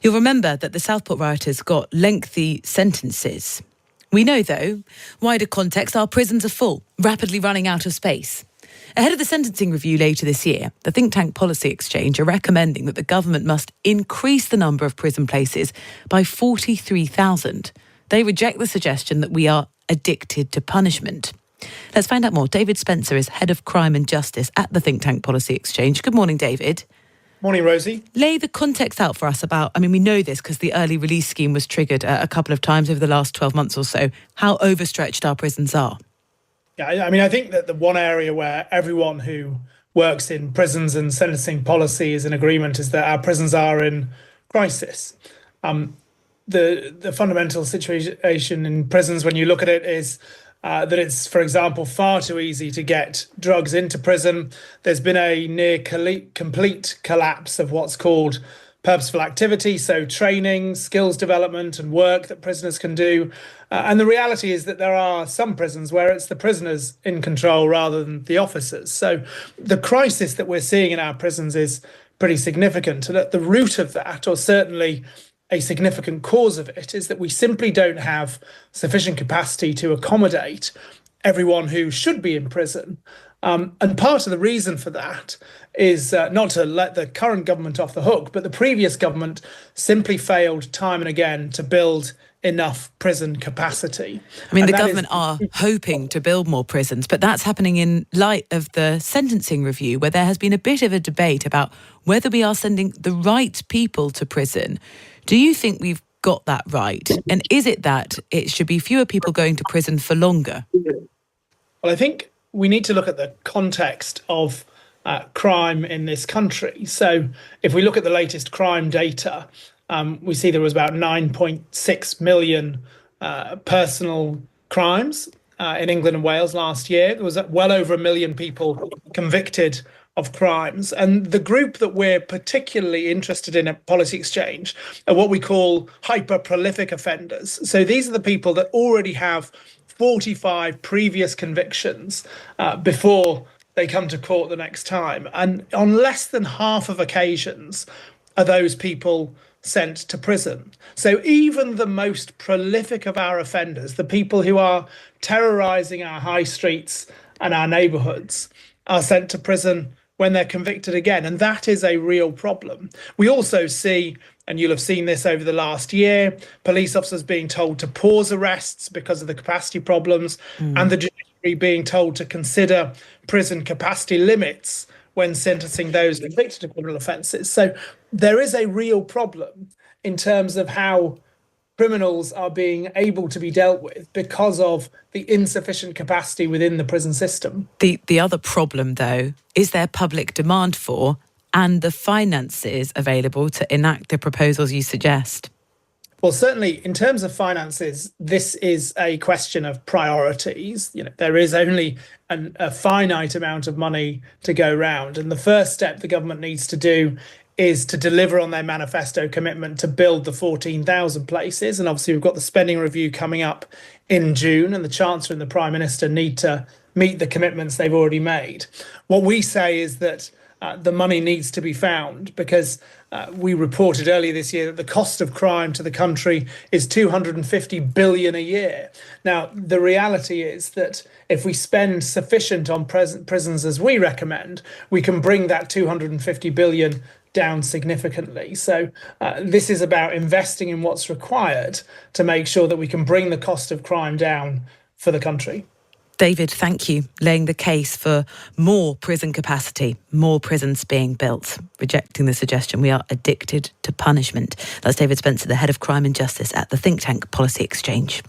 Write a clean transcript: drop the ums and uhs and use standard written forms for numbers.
You'll remember that the Southport rioters got lengthy sentences. We know, though, wider context, our prisons are full, rapidly running out of space. Ahead of the sentencing review later this year, the think tank Policy Exchange are recommending that the government must increase the number of prison places by 43,000. They reject the suggestion that we are addicted to punishment. Let's find out more. David Spencer is Head of Crime and Justice at the think tank Policy Exchange. Good morning, David. Morning, Rosie. Lay the context out for us about, we know this because the early release scheme was triggered a couple of times over the last 12 months or so, how overstretched our prisons are. Yeah, I think that the one area where everyone who works in prisons and sentencing policy is in agreement is that our prisons are in crisis. The fundamental situation in prisons, when you look at it, is that it's, for example, far too easy to get drugs into prison. There's been a near complete collapse of what's called purposeful activity, so training, skills development and work that prisoners can do. And the reality is that there are some prisons where it's the prisoners in control rather than the officers. So the crisis that we're seeing in our prisons is pretty significant. And at the root of that, or certainly a significant cause of it, is that we simply don't have sufficient capacity to accommodate everyone who should be in prison. And part of the reason for that is not to let the current government off the hook, but the previous government simply failed time and again to build enough prison capacity. The government are hoping to build more prisons, but that's happening in light of the sentencing review, where there has been a bit of a debate about whether we are sending the right people to prison. Do you think we've got that right? And is it that it should be fewer people going to prison for longer? Well, I think we need to look at the context of crime in this country. So if we look at the latest crime data, we see there was about 9.6 million personal crimes in England and Wales last year. There was well over 1 million people convicted of crimes. And the group that we're particularly interested in at Policy Exchange are what we call hyper-prolific offenders. So these are the people that already have 45 previous convictions before they come to court the next time. And on less than half of occasions are those people sent to prison. So even the most prolific of our offenders, the people who are terrorising our high streets and our neighbourhoods, are sent to prison when they're convicted again. And that is a real problem. We also see, and you'll have seen this over the last year, police officers being told to pause arrests because of the capacity problems, and the judiciary being told to consider prison capacity limits when sentencing those convicted of criminal offences. So there is a real problem in terms of how criminals are being able to be dealt with because of the insufficient capacity within the prison system. The other problem, though, is there public demand for and the finances available to enact the proposals you suggest? Well, certainly in terms of finances, this is a question of priorities. There is only a finite amount of money to go round. And the first step the government needs to do is to deliver on their manifesto commitment to build the 14,000 places. And obviously, we've got the spending review coming up in June, and the Chancellor and the Prime Minister need to meet the commitments they've already made. What we say is that the money needs to be found because we reported earlier this year that the cost of crime to the country is 250 billion a year. Now, the reality is that if we spend sufficient on prisons as we recommend, we can bring that 250 billion down significantly. So this is about investing in what's required to make sure that we can bring the cost of crime down for the country. David, thank you. Laying the case for more prison capacity, more prisons being built, rejecting the suggestion we are addicted to punishment. That's David Spencer, the Head of Crime and Justice at the think tank Policy Exchange.